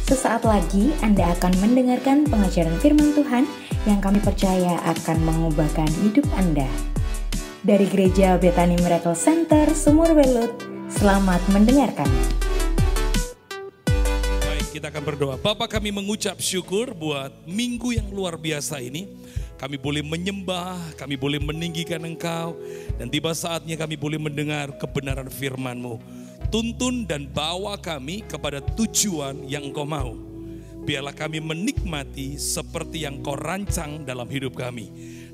Sesaat lagi Anda akan mendengarkan pengajaran firman Tuhan yang kami percaya akan mengubahkan hidup Anda. Dari Gereja Bethany Miracle Center, Sumur Welut, selamat mendengarkan. Baik, kita akan berdoa. Bapa, kami mengucap syukur buat minggu yang luar biasa ini. Kami boleh menyembah, kami boleh meninggikan Engkau, dan tiba saatnya kami boleh mendengar kebenaran firman-Mu. Tuntun dan bawa kami kepada tujuan yang Engkau mau. Biarlah kami menikmati seperti yang Kau rancang dalam hidup kami.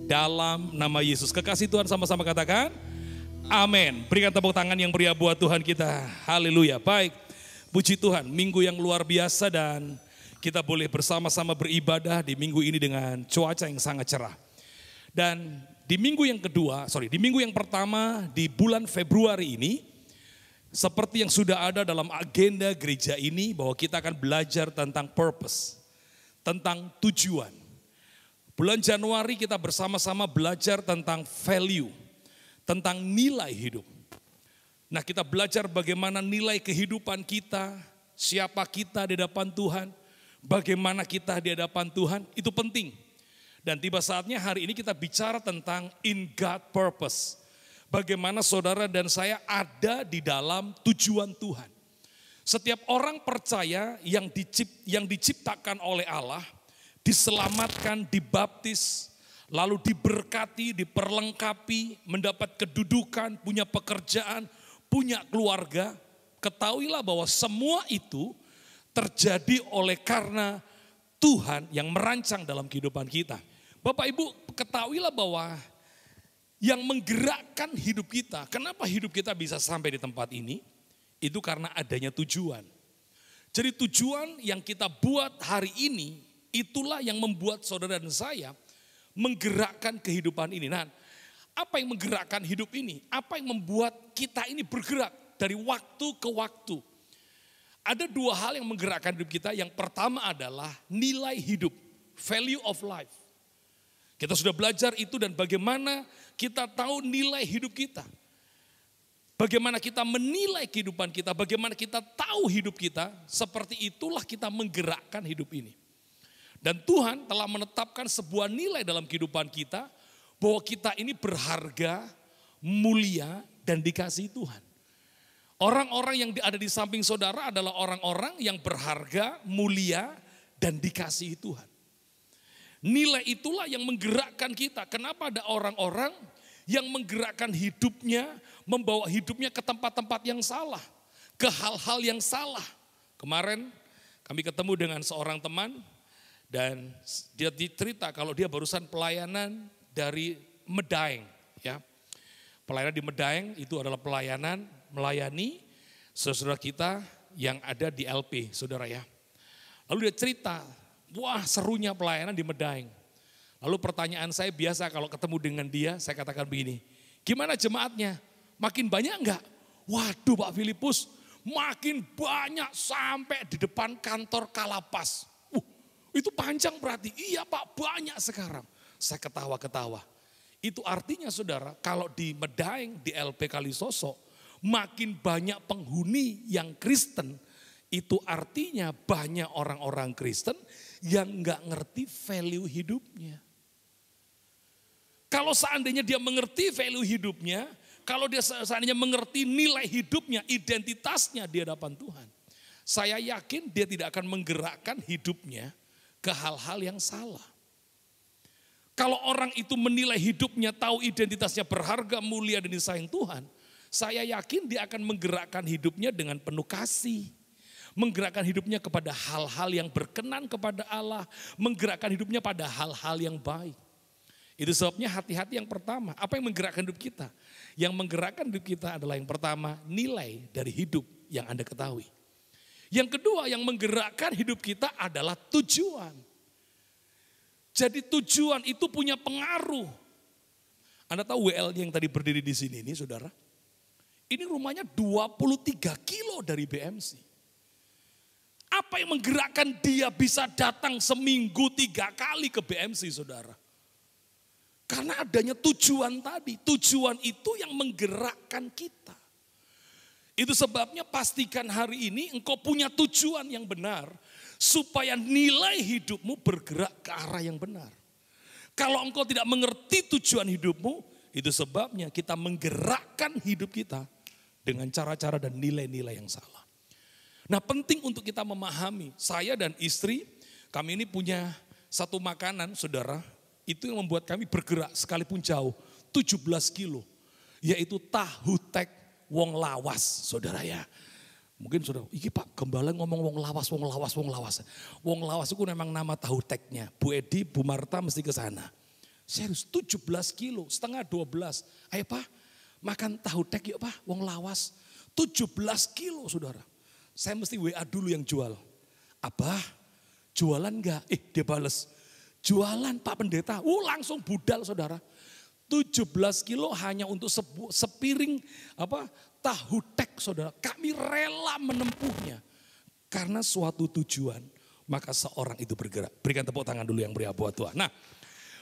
Dalam nama Yesus. Kekasih Tuhan sama-sama katakan, amin. Berikan tepuk tangan yang meriah buat Tuhan kita. Haleluya. Baik, puji Tuhan, minggu yang luar biasa dan kita boleh bersama-sama beribadah di minggu ini dengan cuaca yang sangat cerah. Dan di minggu yang pertama di bulan Februari ini, seperti yang sudah ada dalam agenda gereja ini, bahwa kita akan belajar tentang purpose, tentang tujuan. Bulan Januari kita bersama-sama belajar tentang value, tentang nilai hidup. Nah, kita belajar bagaimana nilai kehidupan kita, siapa kita di hadapan Tuhan, bagaimana kita di hadapan Tuhan, itu penting. Dan tiba saatnya hari ini kita bicara tentang in God purpose. Bagaimana saudara dan saya ada di dalam tujuan Tuhan. Setiap orang percaya yang diciptakan oleh Allah, diselamatkan, dibaptis, lalu diberkati, diperlengkapi, mendapat kedudukan, punya pekerjaan, punya keluarga. Ketahuilah bahwa semua itu terjadi oleh karena Tuhan yang merancang dalam kehidupan kita. Bapak Ibu, ketahuilah bahwa yang menggerakkan hidup kita, kenapa hidup kita bisa sampai di tempat ini, itu karena adanya tujuan. Jadi tujuan yang kita buat hari ini, itulah yang membuat saudara dan saya menggerakkan kehidupan ini. Nah, apa yang menggerakkan hidup ini? Apa yang membuat kita ini bergerak dari waktu ke waktu? Ada dua hal yang menggerakkan hidup kita. Yang pertama adalah nilai hidup, value of life. Kita sudah belajar itu dan bagaimana kita tahu nilai hidup kita. Bagaimana kita menilai kehidupan kita, bagaimana kita tahu hidup kita, seperti itulah kita menggerakkan hidup ini. Dan Tuhan telah menetapkan sebuah nilai dalam kehidupan kita, bahwa kita ini berharga, mulia, dan dikasihi Tuhan. Orang-orang yang ada di samping saudara adalah orang-orang yang berharga, mulia, dan dikasihi Tuhan. Nilai itulah yang menggerakkan kita. Kenapa ada orang-orang yang menggerakkan hidupnya, membawa hidupnya ke tempat-tempat yang salah, ke hal-hal yang salah. Kemarin kami ketemu dengan seorang teman dan dia cerita kalau dia barusan pelayanan dari Medaeng. Ya. Pelayanan di Medaeng itu adalah pelayanan melayani saudara kita yang ada di LP, saudara ya. Lalu dia cerita, wah serunya pelayanan di Medaeng. Lalu pertanyaan saya biasa kalau ketemu dengan dia, saya katakan begini, gimana jemaatnya? Makin banyak enggak? Waduh Pak Filipus, makin banyak sampai di depan kantor Kalapas. Itu panjang berarti, iya Pak banyak sekarang. Saya ketawa-ketawa. Itu artinya saudara, kalau di Medaeng, di LP Kalisosok, makin banyak penghuni yang Kristen, itu artinya banyak orang-orang Kristen yang nggak ngerti value hidupnya. Kalau seandainya dia mengerti value hidupnya, kalau dia seandainya mengerti nilai hidupnya, identitasnya di hadapan Tuhan, saya yakin dia tidak akan menggerakkan hidupnya ke hal-hal yang salah. Kalau orang itu menilai hidupnya, tahu identitasnya berharga, mulia dan disayang Tuhan, saya yakin dia akan menggerakkan hidupnya dengan penuh kasih. Menggerakkan hidupnya kepada hal-hal yang berkenan kepada Allah. Menggerakkan hidupnya pada hal-hal yang baik. Itu sebabnya hati-hati yang pertama. Apa yang menggerakkan hidup kita? Yang menggerakkan hidup kita adalah yang pertama, nilai dari hidup yang Anda ketahui. Yang kedua yang menggerakkan hidup kita adalah tujuan. Jadi tujuan itu punya pengaruh. Anda tahu WL yang tadi berdiri di sini ini saudara? Ini rumahnya 23 kilo dari BMC. Apa yang menggerakkan dia bisa datang seminggu 3 kali ke BMC saudara? Karena adanya tujuan tadi. Tujuan itu yang menggerakkan kita. Itu sebabnya pastikan hari ini engkau punya tujuan yang benar. supaya nilai hidupmu bergerak ke arah yang benar. Kalau engkau tidak mengerti tujuan hidupmu, itu sebabnya kita menggerakkan hidup kita dengan cara-cara dan nilai-nilai yang salah. Nah, penting untuk kita memahami, saya dan istri, kami ini punya satu makanan, saudara, itu yang membuat kami bergerak sekalipun jauh, 17 kilo, yaitu tahu tek wong lawas, saudara ya. Mungkin saudara, iki Pak Gembala ngomong wong lawas, wong lawas, wong lawas. Wong lawas itu memang nama tahu teknya. Bu Edi, Bu Marta mesti ke sana. Serius, 17 kilo, setengah 12. Ayo Pak, makan tahu tek yuk Pak, wong lawas. 17 kilo saudara. Saya mesti WA dulu yang jual. Abah, jualan enggak? Dia bales, jualan Pak Pendeta. Langsung budal saudara. 17 kilo hanya untuk sepiring tahu tek saudara. Kami rela menempuhnya. Karena suatu tujuan, maka seorang itu bergerak. Berikan tepuk tangan dulu yang meriah buat Tuhan. Nah,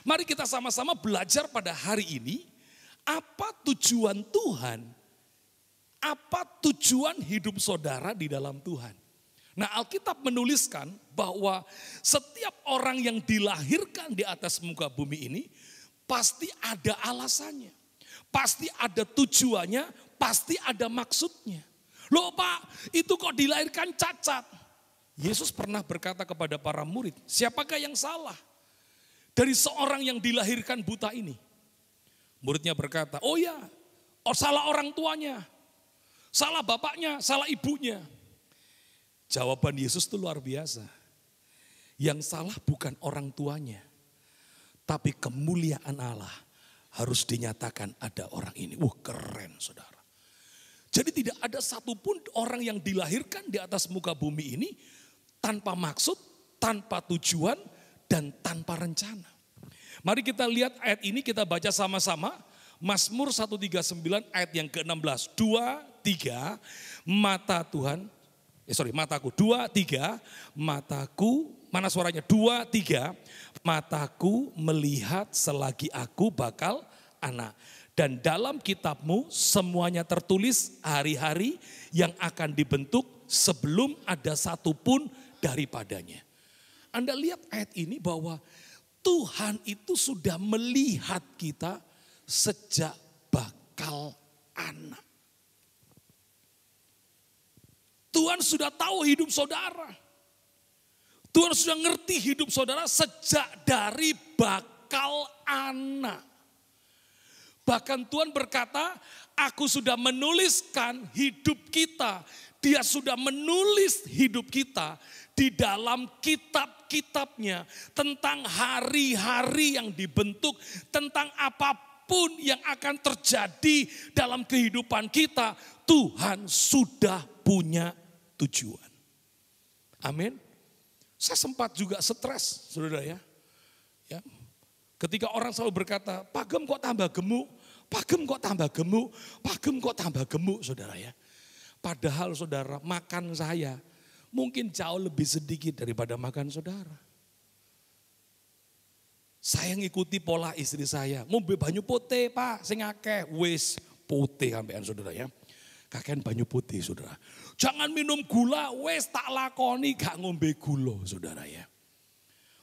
mari kita sama-sama belajar pada hari ini, apa tujuan Tuhan, apa tujuan hidup saudara di dalam Tuhan. Nah, Alkitab menuliskan bahwa setiap orang yang dilahirkan di atas muka bumi ini, pasti ada alasannya, pasti ada tujuannya, pasti ada maksudnya. Loh Pak, itu kok dilahirkan cacat? Yesus pernah berkata kepada para murid, siapakah yang salah dari seorang yang dilahirkan buta ini? Muridnya berkata, salah orang tuanya, salah bapaknya, salah ibunya. Jawaban Yesus itu luar biasa. Yang salah bukan orang tuanya, tapi kemuliaan Allah harus dinyatakan ada orang ini. Keren saudara. Jadi tidak ada satupun orang yang dilahirkan di atas muka bumi ini tanpa maksud, tanpa tujuan, dan tanpa rencana. Mari kita lihat ayat ini, kita baca sama-sama. Mazmur 139 ayat yang ke-16. 2, 3, mataku. 2, 3, mataku, mana suaranya? 2, 3, mataku melihat selagi aku bakal anak. Dan dalam kitabmu semuanya tertulis hari-hari yang akan dibentuk sebelum ada satupun daripadanya. Anda lihat ayat ini bahwa Tuhan itu sudah melihat kita sejak bakal anak. Tuhan sudah tahu hidup saudara. Tuhan sudah ngerti hidup saudara sejak dari bakal anak. Bahkan Tuhan berkata, aku sudah menuliskan hidup kita. Dia sudah menulis hidup kita di dalam kitab-kitabnya tentang hari-hari yang dibentuk, tentang apapun yang akan terjadi dalam kehidupan kita, Tuhan sudah punya tujuan. Amin. Saya sempat juga stres, saudara ya. Ketika orang selalu berkata, Pak Gem kok tambah gemuk, Pak Gem kok tambah gemuk, Pak Gem kok tambah gemuk, saudara ya. Padahal saudara, makan saya mungkin jauh lebih sedikit daripada makan saudara. Saya ngikuti pola istri saya, ngombe banyu putih Pak, sing akeh wis putih sampean saudara ya. Kakean banyu putih saudara. Jangan minum gula, wis tak lakoni gak ngombe gula saudara ya.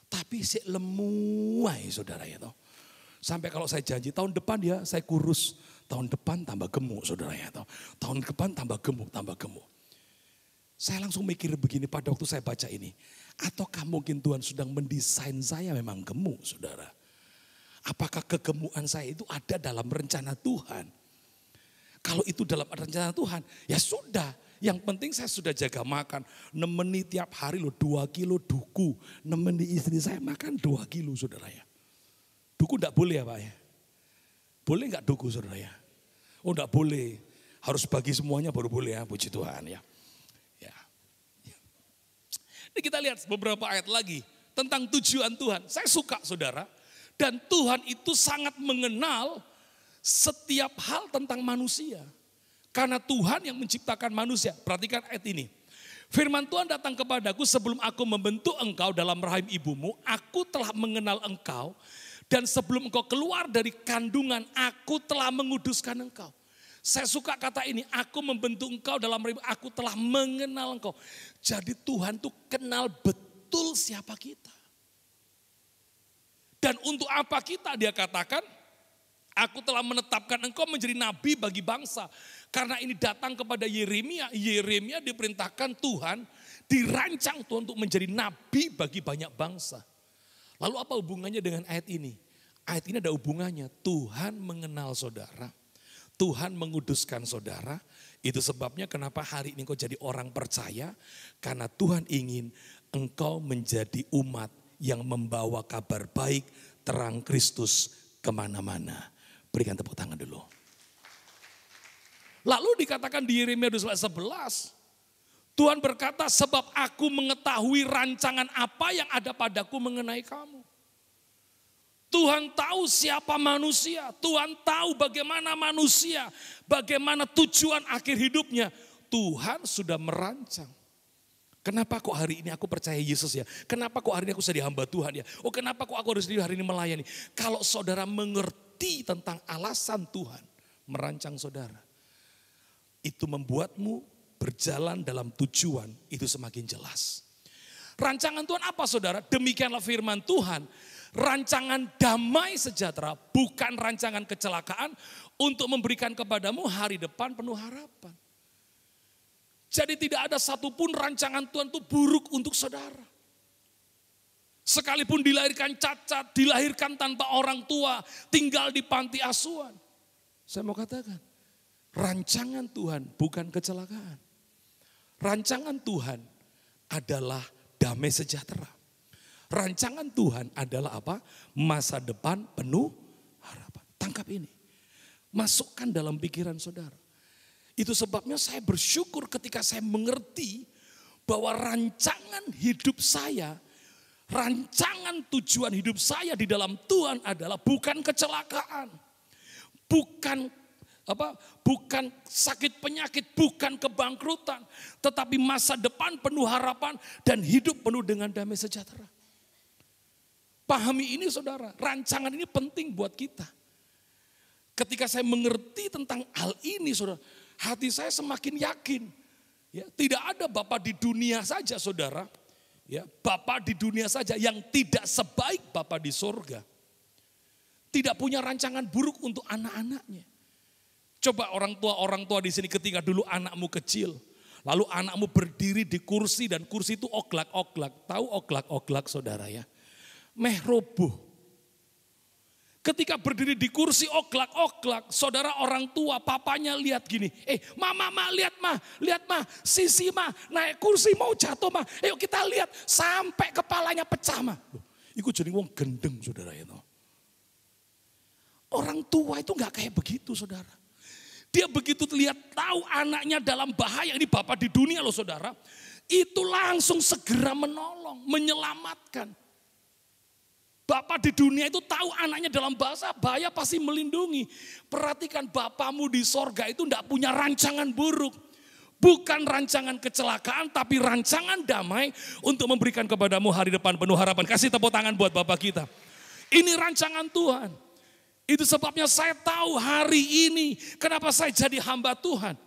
Tapi si lemu aja saudara ya toh. Sampai kalau saya janji tahun depan ya saya kurus. Tahun depan tambah gemuk saudara ya toh. Tahun depan tambah gemuk, tambah gemuk. Saya langsung mikir begini pada waktu saya baca ini. Ataukah mungkin Tuhan sedang mendesain saya memang gemuk saudara. Apakah kegemukan saya itu ada dalam rencana Tuhan? Kalau itu dalam rencana Tuhan ya sudah. Yang penting saya sudah jaga makan. Nemeni tiap hari loh 2 kilo duku. Nemeni istri saya makan 2 kilo saudara ya. Duku enggak boleh ya Pak ya? Boleh enggak duku saudara ya? Oh enggak boleh. Harus bagi semuanya baru boleh ya, puji Tuhan ya. Ini kita lihat beberapa ayat lagi tentang tujuan Tuhan. Saya suka saudara. Dan Tuhan itu sangat mengenal setiap hal tentang manusia. Karena Tuhan yang menciptakan manusia. Perhatikan ayat ini. Firman Tuhan datang kepadaku sebelum aku membentuk engkau dalam rahim ibumu. Aku telah mengenal engkau. Dan sebelum engkau keluar dari kandungan, aku telah menguduskan engkau. Saya suka kata ini, aku membentuk engkau dalam rahim, aku telah mengenal engkau. Jadi Tuhan tuh kenal betul betul siapa kita. Dan untuk apa kita, dia katakan, aku telah menetapkan engkau menjadi nabi bagi bangsa. Karena ini datang kepada Yeremia. Yeremia diperintahkan Tuhan, dirancang Tuhan untuk menjadi nabi bagi banyak bangsa. Lalu apa hubungannya dengan ayat ini? Ayat ini ada hubungannya. Tuhan mengenal saudara. Tuhan menguduskan saudara. Itu sebabnya kenapa hari ini engkau jadi orang percaya. Karena Tuhan ingin engkau menjadi umat yang membawa kabar baik, terang Kristus kemana-mana. Berikan tepuk tangan dulu. Lalu dikatakan di Yeremia 11, Tuhan berkata, sebab aku mengetahui rancangan apa yang ada padaku mengenai kamu. Tuhan tahu siapa manusia, Tuhan tahu bagaimana manusia, bagaimana tujuan akhir hidupnya. Tuhan sudah merancang. Kenapa kok hari ini aku percaya Yesus ya? Kenapa kok hari ini aku jadi hamba Tuhan ya? Oh kenapa kok aku harus hari ini melayani? Kalau saudara mengerti tentang alasan Tuhan merancang saudara, itu membuatmu berjalan dalam tujuan itu semakin jelas. Rancangan Tuhan apa saudara? Demikianlah firman Tuhan. Rancangan damai sejahtera, bukan rancangan kecelakaan untuk memberikan kepadamu hari depan penuh harapan. Jadi tidak ada satupun rancangan Tuhan itu buruk untuk saudara. Sekalipun dilahirkan cacat, dilahirkan tanpa orang tua, tinggal di panti asuhan. Saya mau katakan, rancangan Tuhan bukan kecelakaan. Rancangan Tuhan adalah damai sejahtera. Rancangan Tuhan adalah apa? Masa depan penuh harapan. Tangkap ini. Masukkan dalam pikiran saudara. Itu sebabnya saya bersyukur ketika saya mengerti bahwa rancangan hidup saya, rancangan tujuan hidup saya di dalam Tuhan adalah bukan kecelakaan. Bukan sakit penyakit, bukan kebangkrutan. Tetapi masa depan penuh harapan dan hidup penuh dengan damai sejahtera. Pahami ini saudara, rancangan ini penting buat kita. Ketika saya mengerti tentang hal ini saudara, hati saya semakin yakin. Ya, tidak ada Bapa di dunia saja saudara. Ya, Bapa di dunia saja yang tidak sebaik Bapa di sorga. Tidak punya rancangan buruk untuk anak-anaknya. Coba orang tua di sini ketika dulu anakmu kecil. Lalu anakmu berdiri di kursi dan kursi itu oglak-oglak. Tahu oglak-oglak saudara ya. Meh roboh. Ketika berdiri di kursi oglak-oglak, saudara orang tua papanya lihat gini. Mama lihat ma, sisi ma, naik kursi mau jatuh ma. Ayo kita lihat sampai kepalanya pecah ma. Itu jadi wong gendeng saudara itu. Orang tua itu gak kayak begitu saudara. Dia begitu lihat tahu anaknya dalam bahaya, ini Bapak di dunia loh saudara. Itu langsung segera menolong, menyelamatkan. Bapak di dunia itu tahu anaknya dalam bahaya pasti melindungi. Perhatikan Bapamu di sorga itu tidak punya rancangan buruk. Bukan rancangan kecelakaan tapi rancangan damai untuk memberikan kepadamu hari depan penuh harapan. Kasih tepuk tangan buat Bapak kita. Ini rancangan Tuhan. Itu sebabnya saya tahu hari ini kenapa saya jadi hamba Tuhan.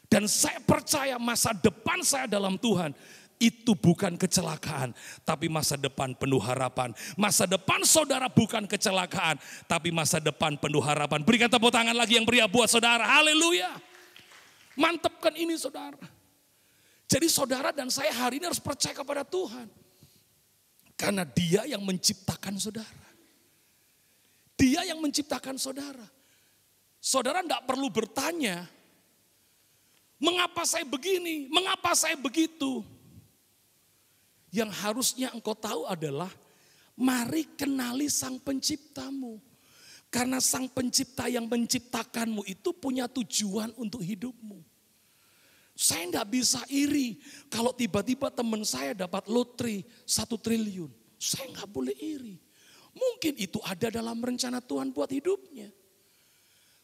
Dan saya percaya masa depan saya dalam Tuhan. Itu bukan kecelakaan, tapi masa depan penuh harapan. Masa depan saudara bukan kecelakaan, tapi masa depan penuh harapan. Berikan tepuk tangan lagi yang meriah buat saudara. Haleluya. Mantapkan ini saudara. Jadi saudara dan saya hari ini harus percaya kepada Tuhan. Karena Dia yang menciptakan saudara. Dia yang menciptakan saudara. Saudara tidak perlu bertanya, mengapa saya begini, mengapa saya begitu. Yang harusnya engkau tahu adalah mari kenali Sang Penciptamu. Karena Sang Pencipta yang menciptakanmu itu punya tujuan untuk hidupmu. Saya tidak bisa iri kalau tiba-tiba teman saya dapat lotre 1 triliun. Saya nggak boleh iri. Mungkin itu ada dalam rencana Tuhan buat hidupnya.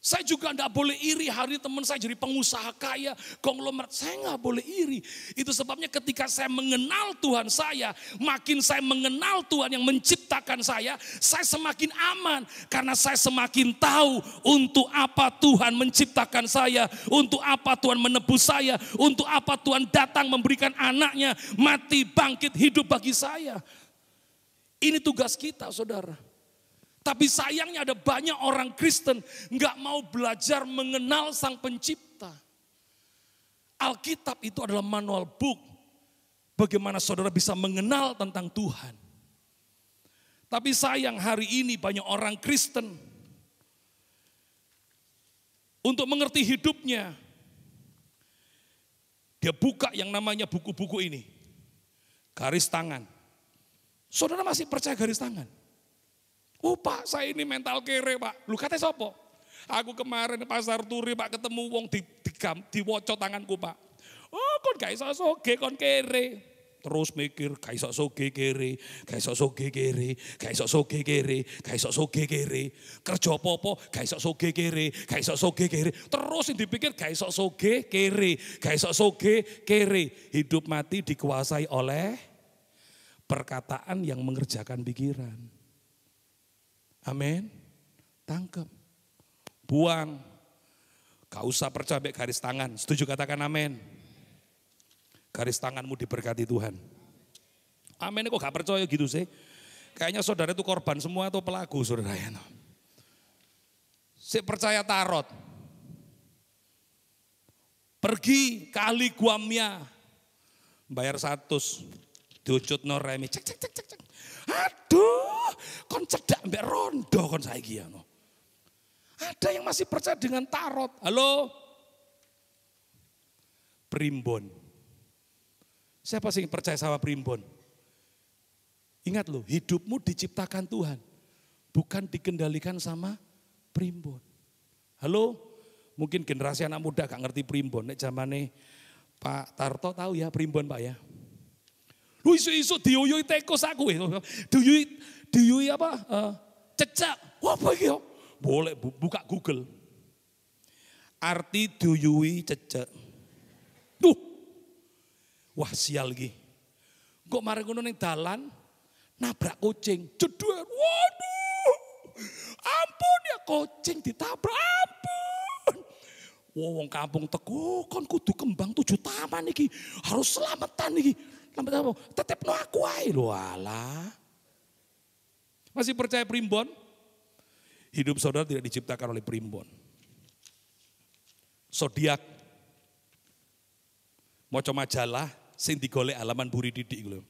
Saya juga enggak boleh iri, hari teman saya jadi pengusaha kaya, konglomerat. Saya enggak boleh iri. Itu sebabnya ketika saya mengenal Tuhan saya, makin saya mengenal Tuhan yang menciptakan saya semakin aman. Karena saya semakin tahu untuk apa Tuhan menciptakan saya, untuk apa Tuhan menebus saya, untuk apa Tuhan datang memberikan anaknya, mati, bangkit, hidup bagi saya. Ini tugas kita, saudara. Tapi sayangnya ada banyak orang Kristen nggak mau belajar mengenal Sang Pencipta. Alkitab itu adalah manual book. Bagaimana saudara bisa mengenal tentang Tuhan. Tapi sayang hari ini banyak orang Kristen. Untuk mengerti hidupnya. Dia buka yang namanya buku-buku ini. Garis tangan. Saudara masih percaya garis tangan? Oh Pak, saya ini mental kere Pak. Lu katanya sopo? Aku kemarin di pasar turi Pak ketemu wong diwocot tanganku Pak. Oh kon gak iso soge kon kere. Terus mikir gak iso soge kere, gak iso soge kere, gak iso soge kere, gak iso soge kere. Kerja apa-apa gak iso soge kere, gak iso soge kere. Terus yang dipikir gak iso soge kere, gak iso soge kere. Hidup mati dikuasai oleh perkataan yang mengerjakan pikiran. Amin. Tangkap. Buang. Gak usah percaya garis tangan. Setuju katakan amin. Garis tanganmu diberkati Tuhan. Amin kok gak percaya gitu sih. Kayaknya saudara itu korban semua atau pelaku saudara. Si percaya tarot. Pergi kali Guamya. Bayar 100. Diucut no remi. Cek. Aduh, kon cedak mbak rondo kon saiki ya. Ada yang masih percaya dengan tarot. Halo? Primbon. Siapa sih yang percaya sama primbon? Ingat loh, hidupmu diciptakan Tuhan. Bukan dikendalikan sama primbon. Halo? Mungkin generasi anak muda gak ngerti primbon. Nek zamane Pak Tarto tahu ya primbon Pak ya. Lu isu-isu diuyui tekos aku. Diuyui apa? Cecak. Wah apa ini? Boleh buka Google. Arti diuyui cecak. Duh. Wah sial lagi. Kok mari ngono ning dalan nabrak kucing. Jedhuer. Waduh. Ampun ya kucing ditabrak. Ampun. Wong kampung teko kon kudu kembang 7 taman iki. Harus selamatan iki. Tetep no aku ae lho alah. Masih percaya primbon? Hidup saudara tidak diciptakan oleh primbon. Zodiak. Maca majalah sing digolek halaman buri didik lho.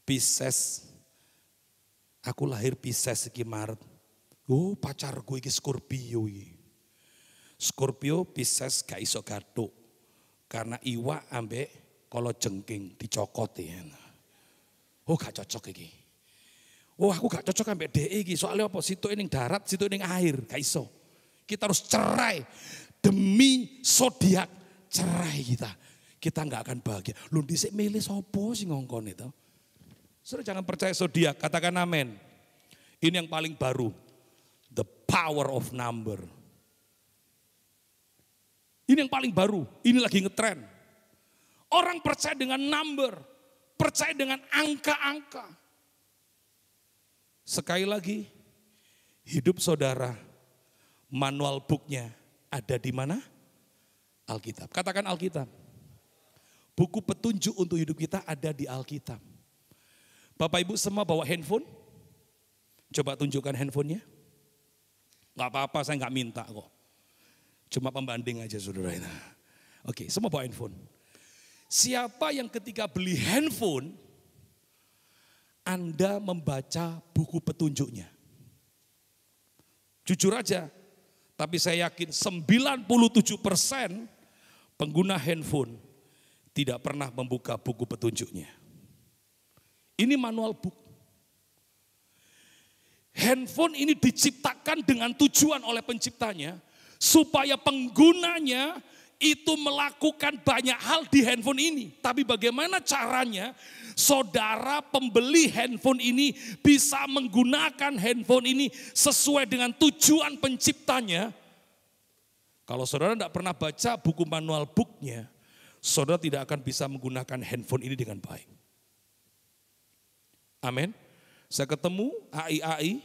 Pisces. Aku lahir Pisces iki Maret. Oh, pacarku iki Scorpio iki. Scorpio Pisces gak iso gathuk. Karena iwak ambek kalau jengking dicokot ya. Oh gak cocok iki. Oh aku gak cocok ambek DE iki. Soalnya apa? Situ ini darat, situ ini air. Gak iso. Kita harus cerai. Demi zodiak cerai kita. Kita gak akan bahagia. Lu dhisik milih sopo sih ngongkon itu. Saudara jangan percaya zodiak. Katakan amin. Ini yang paling baru. The power of number. Ini yang paling baru, ini lagi ngetren. Orang percaya dengan number, percaya dengan angka-angka. Sekali lagi, hidup saudara, manual booknya ada di mana? Alkitab. Katakan Alkitab. Buku petunjuk untuk hidup kita ada di Alkitab. Bapak Ibu semua bawa handphone? Coba tunjukkan handphonenya. Gak apa-apa, saya gak minta kok. Cuma pembanding aja saudara. Oke, semua bawa handphone. Siapa yang ketika beli handphone, Anda membaca buku petunjuknya? Jujur aja, tapi saya yakin 97% pengguna handphone tidak pernah membuka buku petunjuknya. Ini manual book. Handphone ini diciptakan dengan tujuan oleh penciptanya supaya penggunanya itu melakukan banyak hal di handphone ini. Tapi bagaimana caranya saudara pembeli handphone ini bisa menggunakan handphone ini sesuai dengan tujuan penciptanya? Kalau saudara tidak pernah baca buku manual booknya, saudara tidak akan bisa menggunakan handphone ini dengan baik. Amin. Saya ketemu AI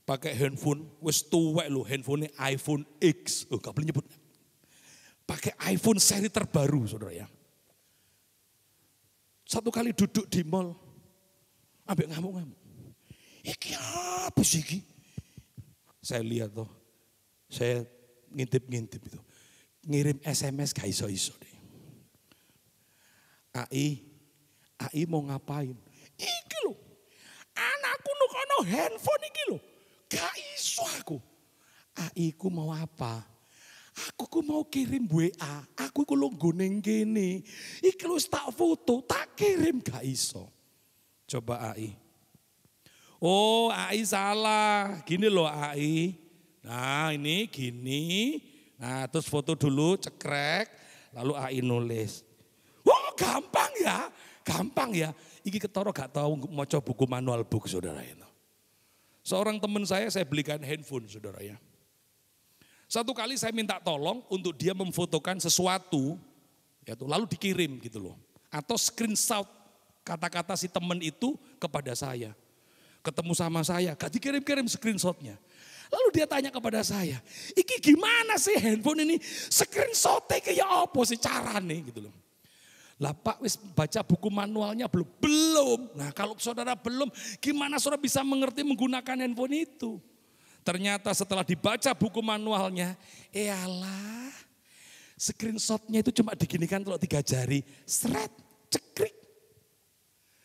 pakai handphone, wes tuwek loh, handphonenya iPhone X, gak boleh nyebut. Pakai iPhone seri terbaru saudara ya. Satu kali duduk di mall, ambek ngamuk-ngamuk. Iki apa sih iki? Saya lihat tuh, saya ngintip-ngintip itu. Ngirim SMS gak iso-iso deh. AI mau ngapain? Iki loh, anakku nukono handphone iki loh. Gak iso aku. AI ku mau apa? Aku ku mau kirim WA, aku ku lo goneng gini. Iki lo tak foto, tak kirim gak iso. Coba AI. Oh AI salah, gini loh AI. Nah ini gini, nah terus foto dulu cekrek, lalu AI nulis. Oh gampang ya. Iki ketoro gak tahu mau coba buku manual book saudara itu. Seorang teman saya belikan handphone saudara ya. Satu kali saya minta tolong untuk dia memfotokan sesuatu, lalu dikirim gitu loh. Atau screenshot kata-kata si teman itu kepada saya. Ketemu sama saya, gak dikirim-kirim screenshotnya. Lalu dia tanya kepada saya, iki gimana sih handphone ini screenshotnya kayak apa sih caranya gitu loh. Lah Pak wis baca buku manualnya belum? Belum. Nah kalau saudara belum, gimana saudara bisa mengerti menggunakan handphone itu? Ternyata setelah dibaca buku manualnya, alah screenshotnya itu cuma diginikan kalau 3 jari, seret, cekrik.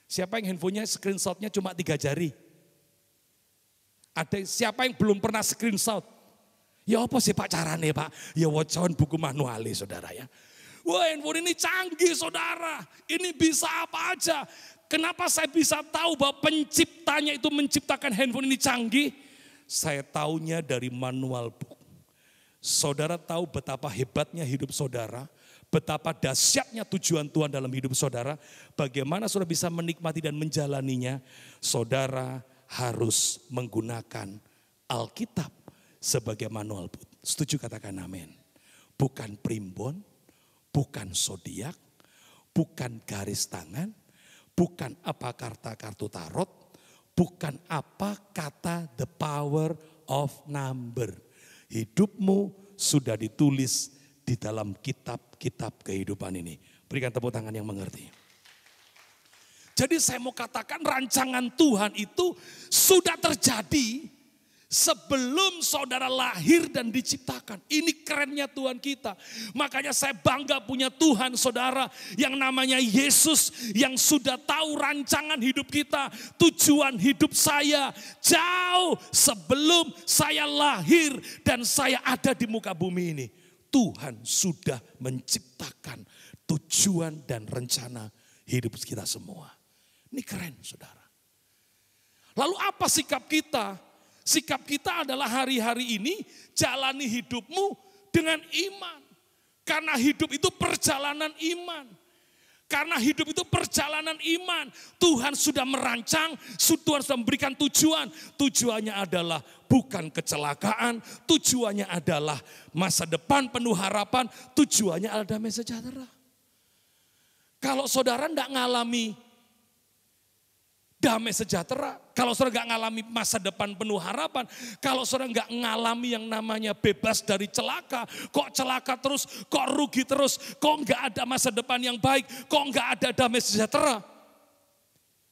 Siapa yang handphonenya screenshotnya cuma 3 jari? Ada siapa yang belum pernah screenshot? Ya apa sih Pak caranya Pak? Ya wacawan buku manualnya saudara ya. Wah handphone ini canggih saudara, ini bisa apa aja. Kenapa saya bisa tahu bahwa penciptanya itu menciptakan handphone ini canggih? Saya taunya dari manual book. Saudara tahu betapa hebatnya hidup saudara, betapa dahsyatnya tujuan Tuhan dalam hidup saudara, bagaimana saudara bisa menikmati dan menjalaninya. Saudara harus menggunakan Alkitab sebagai manual book. Setuju katakan amin. Bukan primbon, bukan zodiak, bukan garis tangan, bukan apa kartu tarot, bukan apa kata the power of number. Hidupmu sudah ditulis di dalam kitab-kitab kehidupan ini. Berikan tepuk tangan yang mengerti. Jadi saya mau katakan rancangan Tuhan itu sudah terjadi sebelum saudara lahir dan diciptakan. Ini kerennya Tuhan kita. Makanya saya bangga punya Tuhan saudara yang namanya Yesus, yang sudah tahu rancangan hidup kita, tujuan hidup saya jauh sebelum saya lahir dan saya ada di muka bumi ini. Tuhan sudah menciptakan tujuan dan rencana hidup kita semua. Ini keren saudara. Lalu apa sikap kita? Sikap kita adalah hari-hari ini jalani hidupmu dengan iman. Karena hidup itu perjalanan iman. Karena hidup itu perjalanan iman. Tuhan sudah merancang, Tuhan sudah memberikan tujuan. Tujuannya adalah bukan kecelakaan, tujuannya adalah masa depan penuh harapan, tujuannya adalah damai sejahtera. Kalau saudara tidak ngalami damai sejahtera, kalau saudara gak ngalami masa depan penuh harapan, kalau saudara gak ngalami yang namanya bebas dari celaka, kok celaka terus, kok rugi terus, kok gak ada masa depan yang baik, kok gak ada damai sejahtera.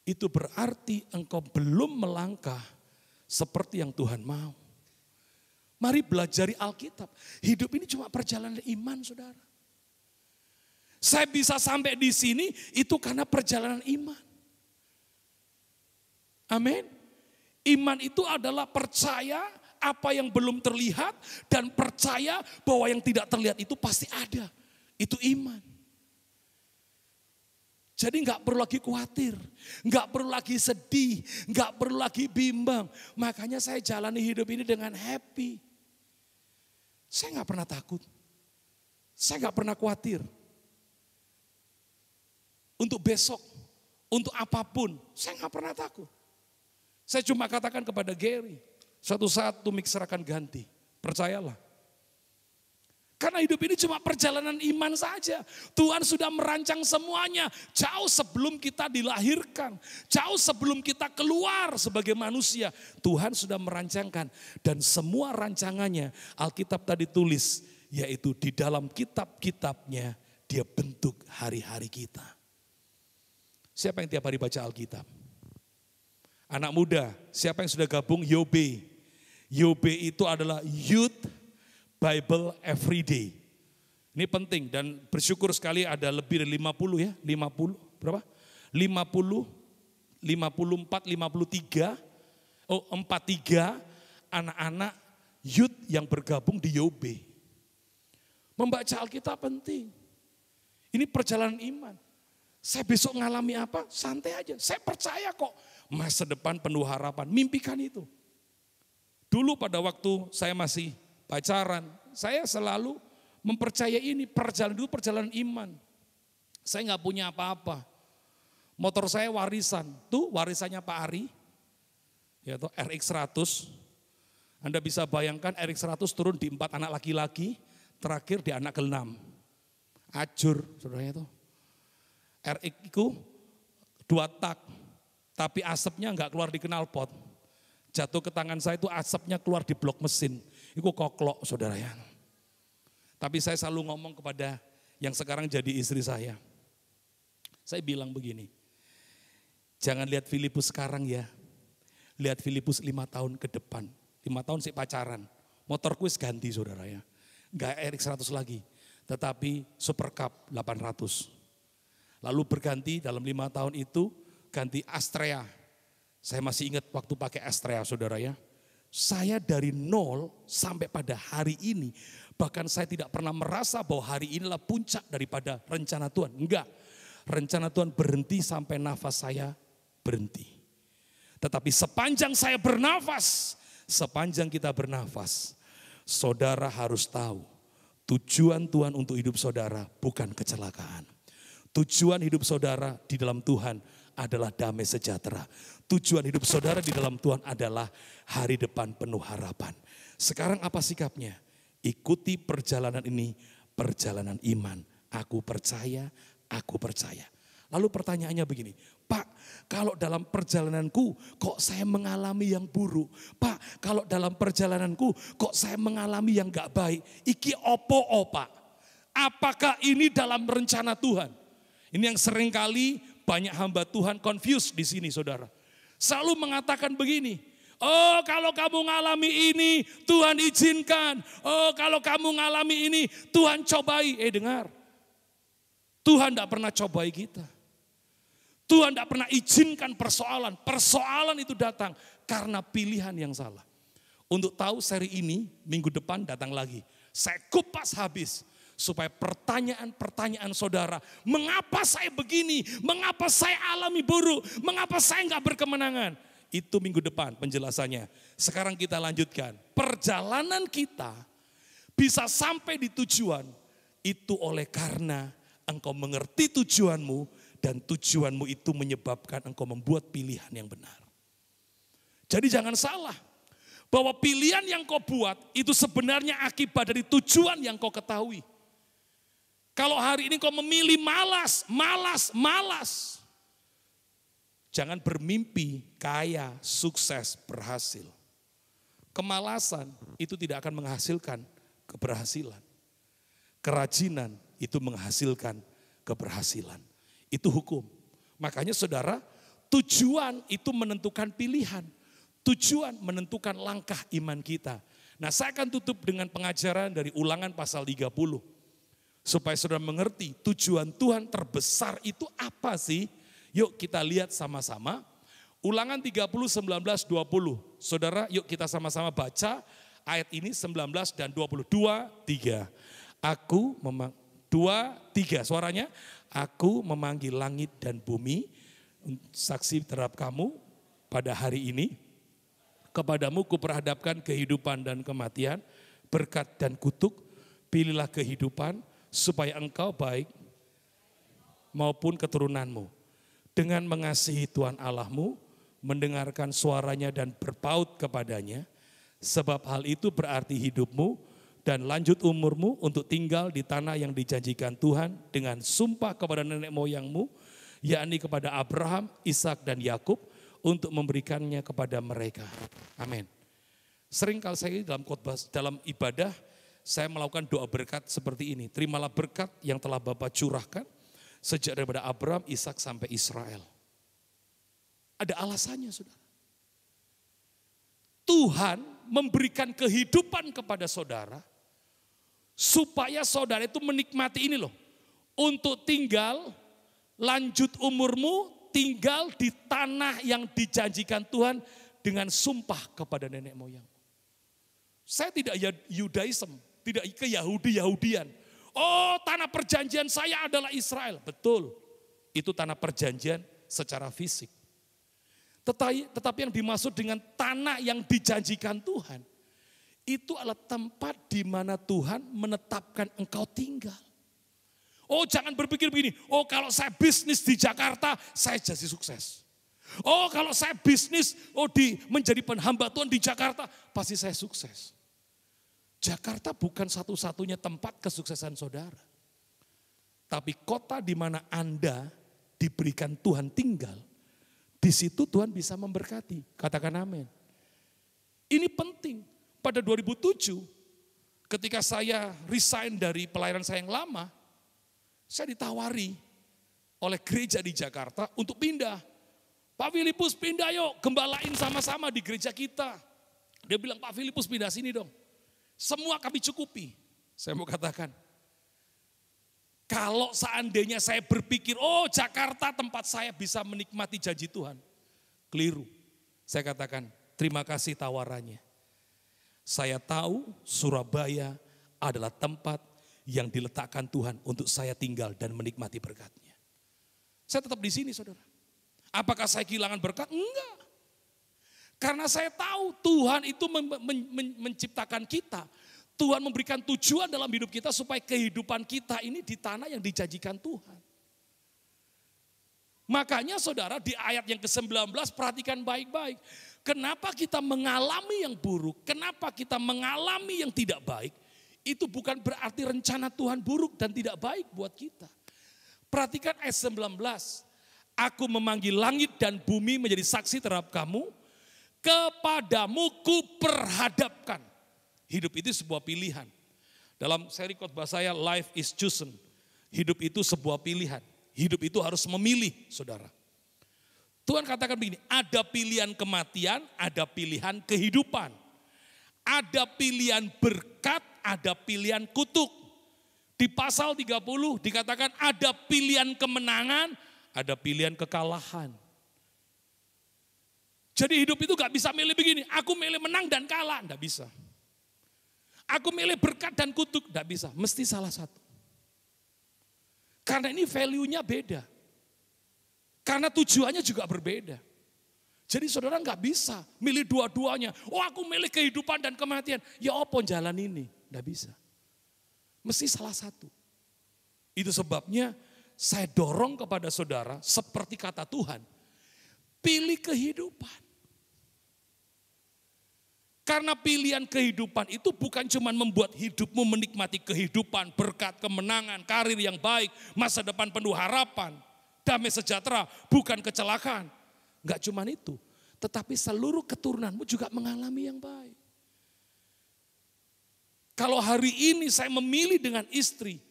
Itu berarti engkau belum melangkah seperti yang Tuhan mau. Mari belajari Alkitab. Hidup ini cuma perjalanan iman saudara. Saya bisa sampai di sini itu karena perjalanan iman. Amin. Iman itu adalah percaya apa yang belum terlihat dan percaya bahwa yang tidak terlihat itu pasti ada. Itu iman. Jadi nggak perlu lagi khawatir, nggak perlu lagi sedih, nggak perlu lagi bimbang. Makanya saya jalani hidup ini dengan happy. Saya nggak pernah takut. Saya nggak pernah khawatir. Untuk besok, untuk apapun, saya nggak pernah takut. Saya cuma katakan kepada Gary, suatu saat tuh mixer akan ganti. Percayalah. Karena hidup ini cuma perjalanan iman saja. Tuhan sudah merancang semuanya jauh sebelum kita dilahirkan. Jauh sebelum kita keluar sebagai manusia. Tuhan sudah merancangkan. Dan semua rancangannya Alkitab tadi tulis. Yaitu di dalam kitab-kitabnya dia bentuk hari-hari kita. Siapa yang tiap hari baca Alkitab? Anak muda, siapa yang sudah gabung? Yobe. Yobe itu adalah Youth Bible Everyday. Ini penting dan bersyukur sekali ada lebih dari 50 ya. 50, berapa? 50, 54, 53, 43 anak-anak youth yang bergabung di Yobe. Membaca Alkitab penting. Ini perjalanan iman. Saya besok ngalami apa? Santai aja. Saya percaya kok masa depan penuh harapan. Mimpikan itu. Dulu pada waktu saya masih pacaran, saya selalu mempercayai ini. Perjalanan itu perjalanan iman. Saya nggak punya apa-apa. Motor saya warisan. Tuh warisannya Pak Ari. Ya tuh RX 100. Anda bisa bayangkan RX 100 turun di 4 anak laki-laki. Terakhir di anak ke-6. Ajur saudaranya tuh. RX itu 2 tak, tapi asapnya enggak keluar di knalpot. Jatuh ke tangan saya itu asapnya keluar di blok mesin. Itu koklok saudara ya. Tapi saya selalu ngomong kepada yang sekarang jadi istri saya. Saya bilang begini, jangan lihat Filipus sekarang ya. Lihat Filipus 5 tahun ke depan. 5 tahun sih pacaran. Motorku ganti saudara ya. Enggak RX 100 lagi, tetapi Super Cup 800. Lalu berganti dalam 5 tahun itu ganti Astrea. Saya masih ingat waktu pakai Astrea saudara ya. Saya dari nol sampai pada hari ini. Bahkan saya tidak pernah merasa bahwa hari inilah puncak daripada rencana Tuhan. Enggak, rencana Tuhan berhenti sampai nafas saya berhenti. Tetapi sepanjang saya bernafas, sepanjang kita bernafas, saudara harus tahu tujuan Tuhan untuk hidup saudara bukan kecelakaan. Tujuan hidup saudara di dalam Tuhan adalah damai sejahtera. Tujuan hidup saudara di dalam Tuhan adalah hari depan penuh harapan. Sekarang apa sikapnya? Ikuti perjalanan ini, perjalanan iman. Aku percaya, aku percaya. Lalu pertanyaannya begini, Pak, kalau dalam perjalananku kok saya mengalami yang buruk? Pak, kalau dalam perjalananku kok saya mengalami yang gak baik? Iki opo Pak? Apakah ini dalam rencana Tuhan? Ini yang seringkali banyak hamba Tuhan confused di sini saudara. Selalu mengatakan begini, oh kalau kamu ngalami ini Tuhan izinkan. Oh kalau kamu ngalami ini Tuhan cobai. Dengar, Tuhan tidak pernah cobai kita. Tuhan tidak pernah izinkan persoalan. Persoalan itu datang karena pilihan yang salah. Untuk tahu seri ini minggu depan datang lagi. Saya kupas habis. Supaya pertanyaan-pertanyaan saudara, mengapa saya begini, mengapa saya alami buruk, mengapa saya enggak berkemenangan. Itu minggu depan penjelasannya. Sekarang kita lanjutkan. Perjalanan kita bisa sampai di tujuan, itu oleh karena engkau mengerti tujuanmu, dan tujuanmu itu menyebabkan engkau membuat pilihan yang benar. Jadi jangan salah, bahwa pilihan yang kau buat itu sebenarnya akibat dari tujuan yang kau ketahui. Kalau hari ini kau memilih malas, jangan bermimpi kaya, sukses, berhasil. Kemalasan itu tidak akan menghasilkan keberhasilan. Kerajinan itu menghasilkan keberhasilan. Itu hukum. Makanya saudara, tujuan itu menentukan pilihan. Tujuan menentukan langkah iman kita. Nah, saya akan tutup dengan pengajaran dari Ulangan pasal 30. Supaya saudara mengerti tujuan Tuhan terbesar itu apa sih? Yuk kita lihat sama-sama. Ulangan 30, 19, 20. Saudara yuk kita sama-sama baca ayat ini 19 dan 20. 2, 3. 2, 3 suaranya. Aku memanggil langit dan bumi saksi terhadap kamu pada hari ini. Kepadamu kuperhadapkan kehidupan dan kematian, berkat dan kutuk. Pilihlah kehidupan supaya engkau baik maupun keturunanmu. Dengan mengasihi Tuhan Allahmu, mendengarkan suaranya dan berpaut kepadanya, sebab hal itu berarti hidupmu dan lanjut umurmu untuk tinggal di tanah yang dijanjikan Tuhan dengan sumpah kepada nenek moyangmu, yakni kepada Abraham, Ishak dan Yakub, untuk memberikannya kepada mereka. Amin. Sering kali saya dalam khotbah, dalam ibadah, saya melakukan doa berkat seperti ini. Terimalah berkat yang telah Bapa curahkan sejak daripada Abraham, Ishak sampai Israel. Ada alasannya, saudara. Tuhan memberikan kehidupan kepada saudara supaya saudara itu menikmati ini loh. Untuk tinggal, lanjut umurmu, tinggal di tanah yang dijanjikan Tuhan dengan sumpah kepada nenek moyang. Saya tidak Yudaism, tidak ke Yahudian. Oh, tanah perjanjian saya adalah Israel. Betul, itu tanah perjanjian secara fisik. Tetapi yang dimaksud dengan tanah yang dijanjikan Tuhan, itu adalah tempat di mana Tuhan menetapkan engkau tinggal. Oh, jangan berpikir begini, oh kalau saya bisnis di Jakarta, saya jadi sukses. Oh, kalau saya bisnis, menjadi penghamba Tuhan di Jakarta, pasti saya sukses. Jakarta bukan satu-satunya tempat kesuksesan saudara. Tapi kota di mana Anda diberikan Tuhan tinggal, di situ Tuhan bisa memberkati. Katakan amin. Ini penting. Pada 2007, ketika saya resign dari pelayanan saya yang lama, saya ditawari oleh gereja di Jakarta untuk pindah. Pak Filipus pindah yuk, gembalain sama-sama di gereja kita. Dia bilang, Pak Filipus pindah sini dong. Semua kami cukupi. Saya mau katakan, kalau seandainya saya berpikir, oh Jakarta tempat saya bisa menikmati janji Tuhan. Keliru. Saya katakan, terima kasih tawarannya. Saya tahu Surabaya adalah tempat yang diletakkan Tuhan untuk saya tinggal dan menikmati berkatnya. Saya tetap di sini, saudara. Apakah saya kehilangan berkat? Enggak. Karena saya tahu Tuhan itu menciptakan kita. Tuhan memberikan tujuan dalam hidup kita supaya kehidupan kita ini di tanah yang dijanjikan Tuhan. Makanya saudara di ayat yang ke-19 perhatikan baik-baik. Kenapa kita mengalami yang buruk, kenapa kita mengalami yang tidak baik, itu bukan berarti rencana Tuhan buruk dan tidak baik buat kita. Perhatikan ayat 19. Aku memanggil langit dan bumi menjadi saksi terhadap kamu. Kepadamu kuperhadapkan. Hidup itu sebuah pilihan. Dalam seri khotbah saya, Life is Chosen. Hidup itu sebuah pilihan. Hidup itu harus memilih, saudara. Tuhan katakan begini, ada pilihan kematian, ada pilihan kehidupan. Ada pilihan berkat, ada pilihan kutuk. Di pasal 30 dikatakan ada pilihan kemenangan, ada pilihan kekalahan. Jadi hidup itu gak bisa milih begini, aku milih menang dan kalah, gak bisa. Aku milih berkat dan kutuk, gak bisa, mesti salah satu. Karena ini value-nya beda. Karena tujuannya juga berbeda. Jadi saudara nggak bisa milih dua-duanya. Oh aku milih kehidupan dan kematian. Ya apa jalan ini? Nggak bisa. Mesti salah satu. Itu sebabnya saya dorong kepada saudara seperti kata Tuhan. Pilih kehidupan. Karena pilihan kehidupan itu bukan cuma membuat hidupmu menikmati kehidupan, berkat, kemenangan, karir yang baik, masa depan penuh harapan, damai sejahtera, bukan kecelakaan. Enggak cuma itu, tetapi seluruh keturunanmu juga mengalami yang baik. Kalau hari ini saya memilih dengan istri,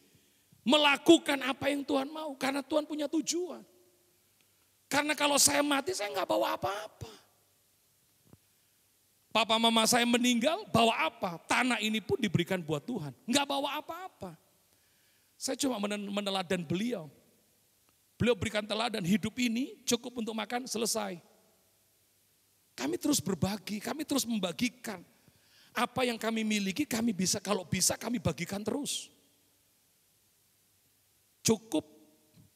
melakukan apa yang Tuhan mau, karena Tuhan punya tujuan. Karena kalau saya mati, saya nggak bawa apa-apa. Papa mama saya meninggal, bawa apa? Tanah ini pun diberikan buat Tuhan. Nggak bawa apa-apa. Saya cuma meneladan beliau. Beliau berikan teladan, hidup ini cukup untuk makan, selesai. Kami terus berbagi, kami terus membagikan. Apa yang kami miliki, kami bisa, kalau bisa kami bagikan terus. Cukup,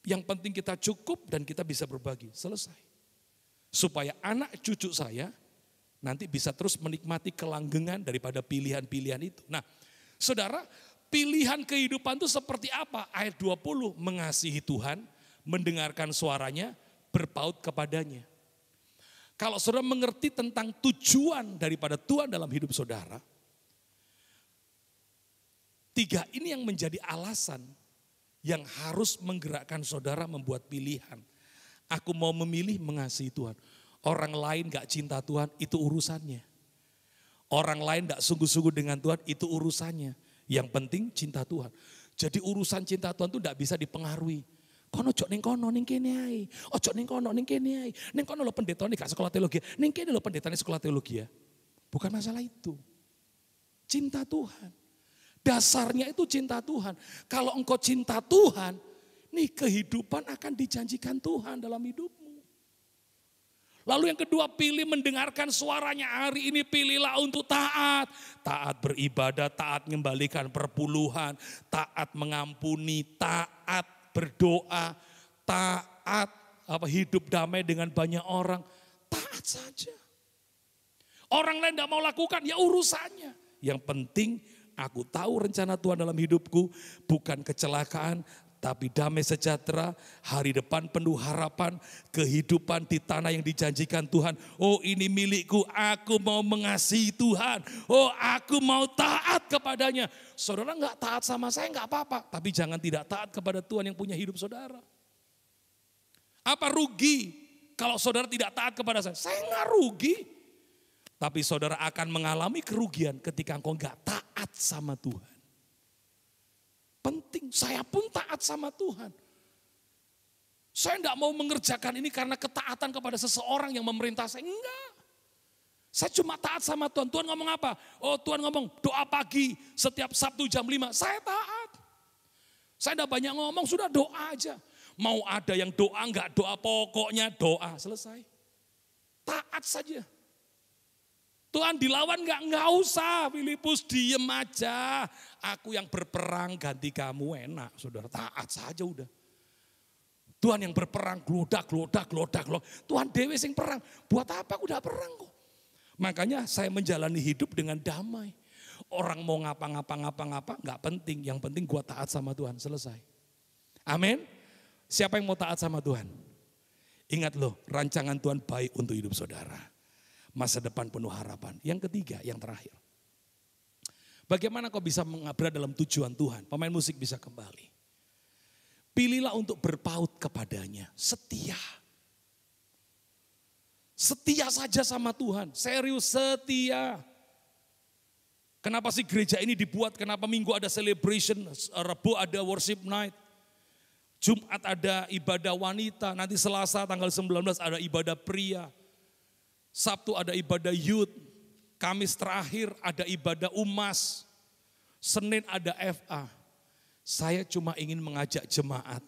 yang penting kita cukup dan kita bisa berbagi, selesai. Supaya anak cucu saya nanti bisa terus menikmati kelanggengan daripada pilihan-pilihan itu. Nah, saudara, Pilihan kehidupan itu seperti apa? Ayat 20, mengasihi Tuhan, mendengarkan suaranya, berpaut kepadanya. Kalau saudara mengerti tentang tujuan daripada Tuhan dalam hidup saudara, 3 ini yang menjadi alasan yang harus menggerakkan saudara membuat pilihan. Aku mau memilih mengasihi Tuhan. Orang lain gak cinta Tuhan, itu urusannya. Orang lain gak sungguh-sungguh dengan Tuhan, itu urusannya. Yang penting cinta Tuhan. Jadi urusan cinta Tuhan itu tidak bisa dipengaruhi. Kono ojo ning kono ning kene ae. Ojo ning kono ning kene ae. Ning kono lo pendetane gak sekolah teologi. Ning kene lo pendetane sekolah teologi ya. Bukan masalah itu. Cinta Tuhan. Dasarnya itu cinta Tuhan. Kalau engkau cinta Tuhan, nih kehidupan akan dijanjikan Tuhan dalam hidupmu. Lalu yang kedua, pilih mendengarkan suaranya. Hari ini pilihlah untuk taat. Taat beribadah, taat mengembalikan perpuluhan, taat mengampuni, taat berdoa, taat hidup damai dengan banyak orang. Taat saja. Orang lain tidak mau lakukan, ya urusannya. Yang penting aku tahu rencana Tuhan dalam hidupku bukan kecelakaan, tapi damai sejahtera, hari depan penuh harapan, kehidupan di tanah yang dijanjikan Tuhan. Oh ini milikku, aku mau mengasihi Tuhan. Oh aku mau taat kepadanya. Saudara nggak taat sama saya nggak apa-apa, tapi jangan tidak taat kepada Tuhan yang punya hidup saudara. Apa rugi kalau saudara tidak taat kepada saya? Saya nggak rugi. Tapi saudara akan mengalami kerugian ketika engkau nggak taat sama Tuhan. Penting, saya pun taat sama Tuhan. Saya tidak mau mengerjakan ini karena ketaatan kepada seseorang yang memerintah saya. Enggak. Saya cuma taat sama Tuhan. Tuhan ngomong apa? Oh Tuhan ngomong doa pagi setiap Sabtu jam 5. Saya taat. Saya tidak banyak ngomong, sudah doa aja. Mau ada yang doa, enggak doa, pokoknya doa. Selesai. Taat saja. Tuhan dilawan enggak usah, Filipus diem aja. Aku yang berperang ganti kamu, enak saudara, taat saja udah. Tuhan yang berperang, glodak. Tuhan dewe sing perang, buat apa aku udah perang kok. Makanya saya menjalani hidup dengan damai. Orang mau ngapa enggak penting, yang penting gua taat sama Tuhan, selesai. Amin. Siapa yang mau taat sama Tuhan? Ingat loh, rancangan Tuhan baik untuk hidup saudara. Masa depan penuh harapan. Yang ketiga, yang terakhir. Bagaimana kau bisa berada dalam tujuan Tuhan? Pemain musik bisa kembali. Pilihlah untuk berpaut kepadanya. Setia. Setia saja sama Tuhan. Serius setia. Kenapa sih gereja ini dibuat? Kenapa Minggu ada celebration, Rabu ada worship night. Jumat ada ibadah wanita. Nanti Selasa tanggal 19 ada ibadah pria. Sabtu ada ibadah youth, Kamis terakhir ada ibadah umas, Senin ada FA. Saya cuma ingin mengajak jemaat,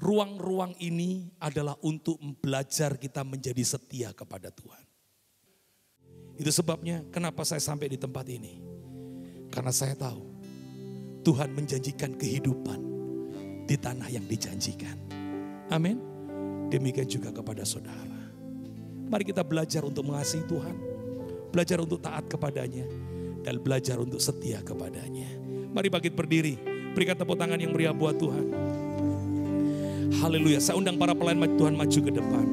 ruang-ruang ini adalah untuk belajar kita menjadi setia kepada Tuhan. Itu sebabnya kenapa saya sampai di tempat ini. Karena saya tahu Tuhan menjanjikan kehidupan di tanah yang dijanjikan. Amin. Demikian juga kepada saudara. Mari kita belajar untuk mengasihi Tuhan, belajar untuk taat kepadanya, dan belajar untuk setia kepadanya. Mari bangkit berdiri, berikan tepuk tangan yang meriah buat Tuhan. Haleluya, saya undang para pelayan Tuhan maju ke depan.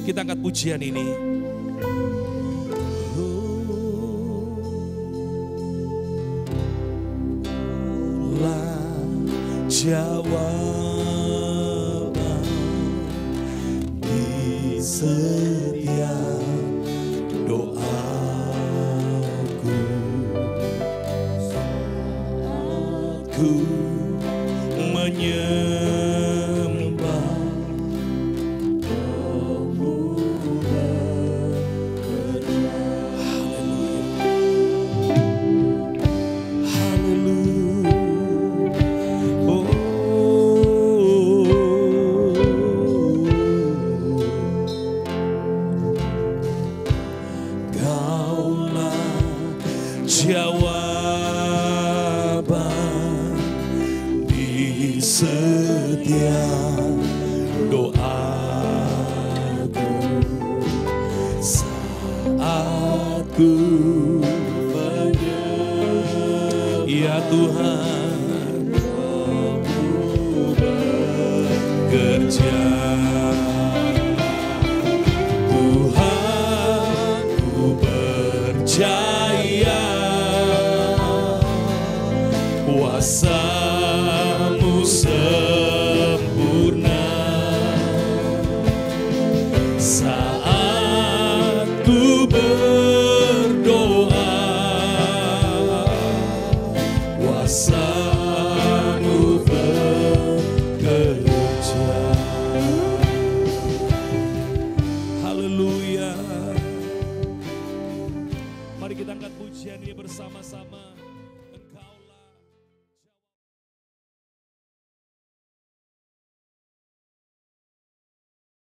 Kita angkat pujian ini. Jawaban di setiap doaku, ku menyembah Mu bekerja. Haleluya, jawaban di setiap doaku saat ku menyembah. Ya Tuhan, saat ku berdoa, kuasa-Mu bekerja. Haleluya. Mari kita angkat pujian ini bersama-sama.